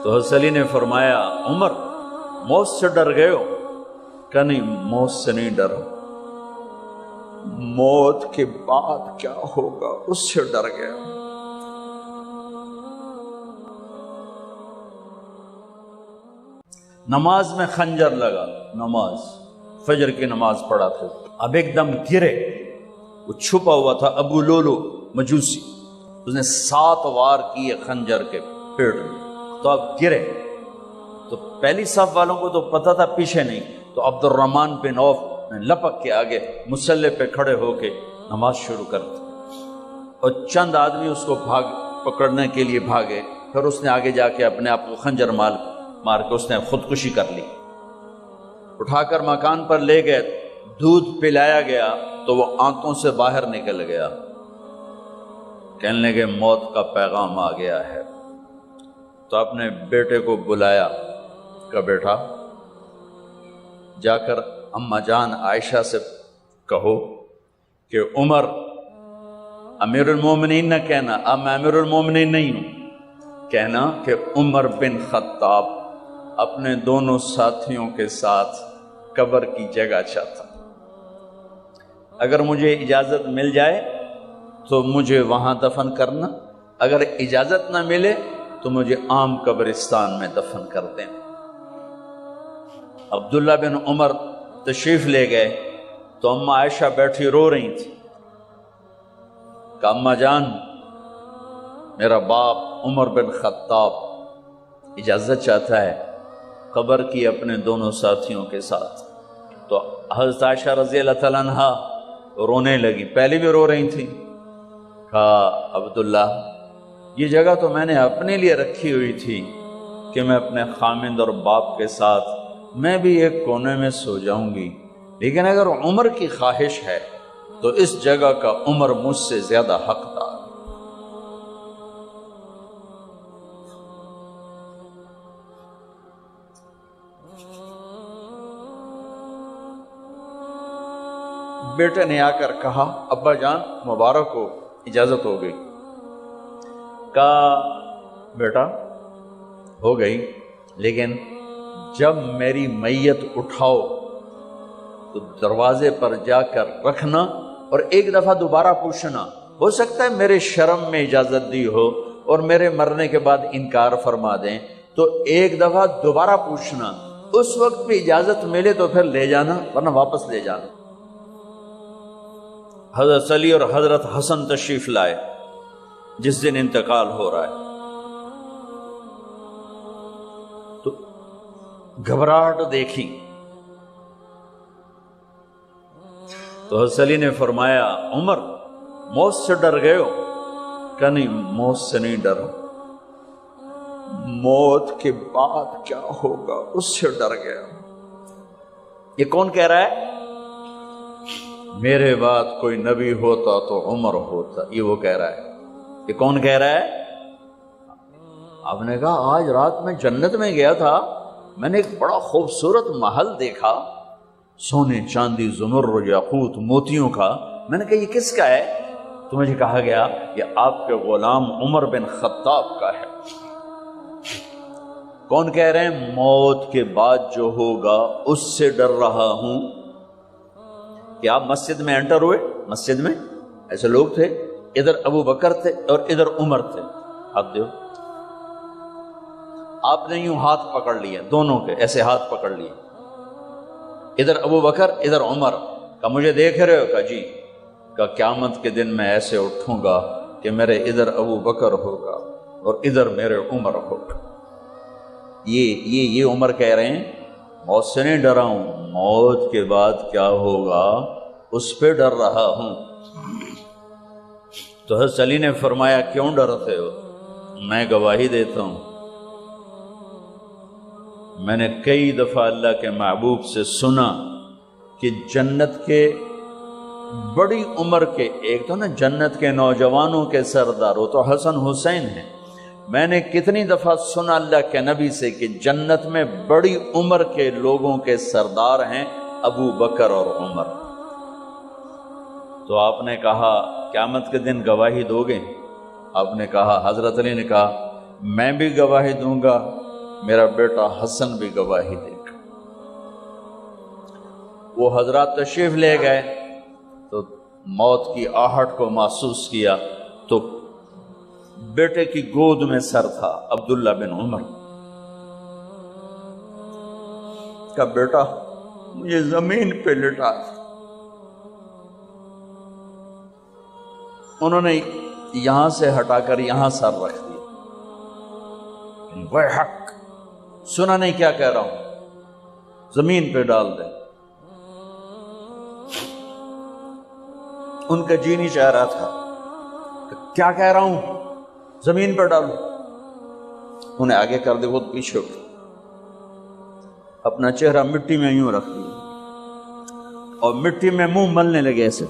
تو حضرت علی نے فرمایا عمر موت سے ڈر گئے ہو؟ کہ نہیں موت سے نہیں ڈرا، موت کے بعد کیا ہوگا اس سے ڈر گیا۔ نماز میں خنجر لگا، نماز فجر کی نماز پڑھا تھا، اب ایک دم گرے، وہ چھپا ہوا تھا ابو لولو مجوسی، اس نے 7 وار کیے خنجر کے پیٹ میں، تو اب گرے تو پہلی صف والوں کو تو پتہ تھا، پیچھے نہیں، تو عبد الرحمن بن عوف نے لپک کے آگے مصلی پہ کھڑے ہو کے نماز شروع کر دی، اور چند آدمی اس کو پکڑنے کے لیے بھاگے، پھر اس نے آگے جا کے اپنے آپ کو خنجر مار کے اس نے خودکشی کر لی۔ اٹھا کر مکان پر لے گئے، دودھ پلایا گیا تو وہ آنتوں سے باہر نکل گیا، کہنے لگے موت کا پیغام آ گیا ہے۔ تو اپنے بیٹے کو بلایا کہ بیٹا جا کر اماں جان عائشہ سے کہو کہ عمر امیر المومنین نہ کہنا، اب میں امیر المومنین نہیں ہوں، کہنا کہ عمر بن خطاب اپنے دونوں ساتھیوں کے ساتھ قبر کی جگہ چاہتا، اگر مجھے اجازت مل جائے تو مجھے وہاں دفن کرنا، اگر اجازت نہ ملے تو مجھے عام قبرستان میں دفن کر دیں۔ عبداللہ بن عمر تشریف لے گئے تو اماں عائشہ بیٹھی رو رہی تھی کہ اماں جان میرا باپ عمر بن خطاب اجازت چاہتا ہے قبر کی اپنے دونوں ساتھیوں کے ساتھ۔ تو حضرت عائشہ رضی اللہ تعالیٰ عنہا رونے لگی، پہلے بھی رو رہی تھی، کہا عبداللہ یہ جگہ تو میں نے اپنے لیے رکھی ہوئی تھی کہ میں اپنے خامند اور باپ کے ساتھ میں بھی ایک کونے میں سو جاؤں گی، لیکن اگر عمر کی خواہش ہے تو اس جگہ کا عمر مجھ سے زیادہ حقدار۔ بیٹے نے آ کر کہا ابا جان مبارک ہو، اجازت ہو گئی۔ کہا بیٹا ہو گئی، لیکن جب میری میت اٹھاؤ تو دروازے پر جا کر رکھنا اور ایک دفعہ دوبارہ پوچھنا، ہو سکتا ہے میرے شرم میں اجازت دی ہو اور میرے مرنے کے بعد انکار فرما دیں، تو ایک دفعہ دوبارہ پوچھنا، اس وقت بھی اجازت ملے تو پھر لے جانا ورنہ واپس لے جانا۔ حضرت علی اور حضرت حسن تشریف لائے جس دن انتقال ہو رہا ہے، تو گھبراہٹ دیکھی تو حضرت علی نے فرمایا عمر موت سے ڈر گئے ہو؟ کہ نہیں موت سے نہیں ڈرا، موت کے بعد کیا ہوگا اس سے ڈر گیا۔ یہ کون کہہ رہا ہے؟ میرے بعد کوئی نبی ہوتا تو عمر ہوتا، یہ وہ کہہ رہا ہے۔ یہ کون کہہ رہا ہے؟ آپ نے کہا آج رات میں جنت میں گیا تھا، میں نے ایک بڑا خوبصورت محل دیکھا، سونے چاندی زمرد یاقوت موتیوں کا، میں نے کہا یہ کس کا ہے؟ تو مجھے کہا گیا یہ آپ کے غلام عمر بن خطاب کا ہے۔ کون کہہ رہے ہیں؟ موت کے بعد جو ہوگا اس سے ڈر رہا ہوں۔ کہ آپ مسجد میں انٹر ہوئے، مسجد میں ایسے لوگ تھے، ادھر ابو بکر تھے اور ادھر عمر تھے، ہاتھ دیو، آپ نے یوں ہاتھ پکڑ لیے دونوں کے، ایسے ہاتھ پکڑ لیے، ادھر ابو بکر ادھر عمر، کہ مجھے دیکھ رہے ہو؟ کہ جی، کہ قیامت کے دن میں ایسے اٹھوں گا کہ میرے ادھر ابو بکر ہوگا اور ادھر میرے عمر ہوگا۔ یہ عمر کہہ رہے ہیں موت سے نہیں ڈرا ہوں، موت کے بعد کیا ہوگا اس پہ ڈر رہا ہوں۔ تو حضرت علی نے فرمایا کیوں ڈرتے ہو؟ میں گواہی دیتا ہوں، میں نے کئی دفعہ اللہ کے محبوب سے سنا کہ جنت کے بڑی عمر کے، ایک تو نا جنت کے نوجوانوں کے سردار، وہ تو حسن حسین ہیں، میں نے کتنی دفعہ سنا اللہ کے نبی سے کہ جنت میں بڑی عمر کے لوگوں کے سردار ہیں ابو بکر اور عمر۔ تو آپ نے کہا قیامت کے دن گواہی دو گے؟ آپ نے کہا، حضرت علی نے کہا میں بھی گواہی دوں گا، میرا بیٹا حسن بھی گواہی دے گا۔ وہ حضرات تشریف لے گئے تو موت کی آہٹ کو محسوس کیا تو بیٹے کی گود میں سر تھا عبداللہ بن عمر کا۔ بیٹا مجھے زمین پہ لٹا دیا۔ انہوں نے یہاں سے ہٹا کر یہاں سر رکھ دیا۔ وہ حق سنا نہیں کیا کہہ رہا ہوں، زمین پہ ڈال دے۔ ان کا جی نہیں چاہ رہا تھا کہ کیا کہہ رہا ہوں، زمین پہ ڈالو۔ انہیں آگے کر دے، وہ پیچھے اٹھ، اپنا چہرہ مٹی میں یوں رکھ دیا اور مٹی میں منہ ملنے لگے ایسے،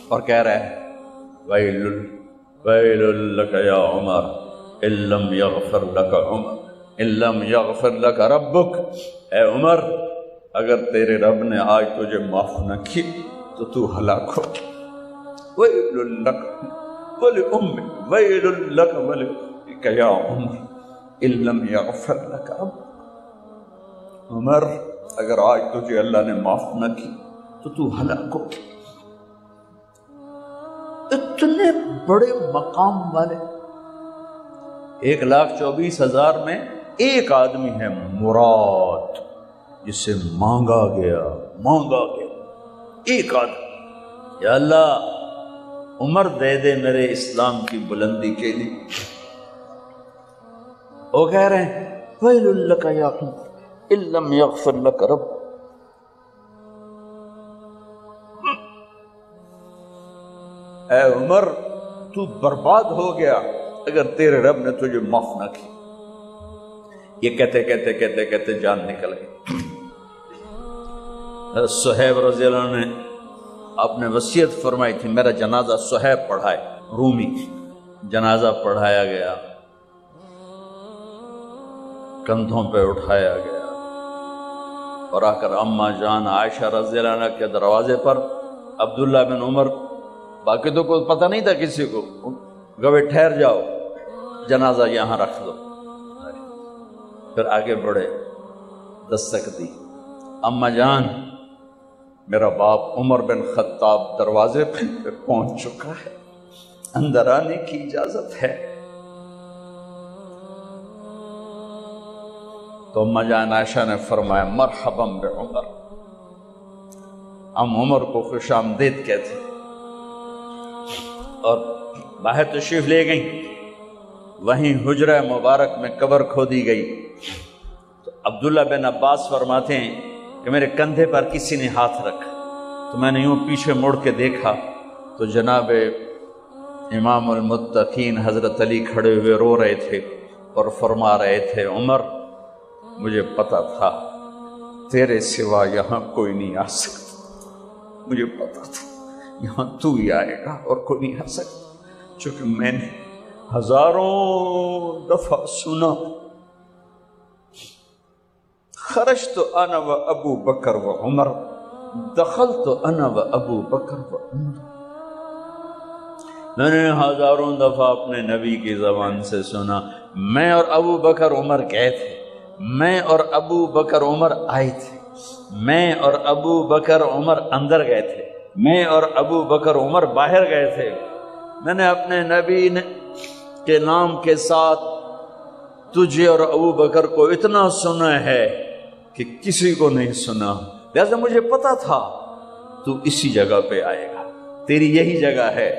اور کہہ رہا ہے ویل ویل لک یا عمر ان لم یغفر لک عمر ان لم یغفر لک ربک۔ اے عمر، اگر تیرے رب نے آج تجھے معاف نہ کی تو تو ہلاک ہو۔ ویل لک ولأمک ویل لک ولک یا عمر ان لم یغفر لک ربک۔ عمر، اگر آج تجھے اللہ نے معاف نہ کی تو تو ہلاک ہو۔ اتنے بڑے مقام والے 1,24,000 میں ایک آدمی ہے مراد، جسے مانگا گیا ایک آدمی۔ یا اللہ، عمر دے دے میرے اسلام کی بلندی کے لیے۔ وہ کہہ رہے ہیں ویل لک یا عمر ان لم یغفر لک رب۔ اے عمر، تو برباد ہو گیا اگر تیرے رب نے تجھے معاف نہ کی۔ یہ کہتے کہتے کہتے کہتے جان نکل گئی۔ صہیب رضی اللہ عنہ نے آپ نے وصیت فرمائی تھی میرا جنازہ صہیب پڑھائے، رومی جنازہ پڑھایا گیا، کندھوں پہ اٹھایا گیا، اور آ کر اماں جان عائشہ رضی اللہ عنہ کے دروازے پر عبداللہ بن عمر، باقی تو کوئی پتہ نہیں تھا کسی کو، گوے ٹھہر جاؤ، جنازہ یہاں رکھ دو۔ پھر آگے بڑھے، دستک دی، اماں جان میرا باپ عمر بن خطاب دروازے پہ پہنچ چکا ہے، اندر آنے کی اجازت ہے۔ تو اماں جان عائشہ نے فرمایا مرحبا بعمر، ہم عمر کو خوش آمدید کہتے، اور باہر تشریف لے گئیں۔ وہیں حجرہ مبارک میں قبر کھودی گئی تو عبداللہ بن عباس فرماتے ہیں کہ میرے کندھے پر کسی نے ہاتھ رکھا تو میں نے یوں پیچھے مڑ کے دیکھا تو جناب امام المتقین حضرت علی کھڑے ہوئے رو رہے تھے اور فرما رہے تھے عمر، مجھے پتا تھا تیرے سوا یہاں کوئی نہیں آ سکتا، مجھے پتا تھا یہاں تو ہی آئے گا اور کوئی نہیں آ سکتا، چونکہ میں نے ہزاروں دفعہ سنا خرجت انا و ابو بکر و عمر دخلت انا و ابو بکر و عمر۔ میں نے ہزاروں دفعہ اپنے نبی کی زبان سے سنا میں اور ابو بکر عمر گئے تھے، میں اور ابو بکر عمر آئے تھے، میں اور ابو بکر عمر اندر گئے تھے، میں اور ابو بکر عمر باہر گئے تھے۔ میں نے اپنے نبی کے نام کے ساتھ تجھے اور ابو بکر کو اتنا سنا ہے کہ کسی کو نہیں سنا، لہذا مجھے پتا تھا تو اسی جگہ پہ آئے گا، تیری یہی جگہ ہے۔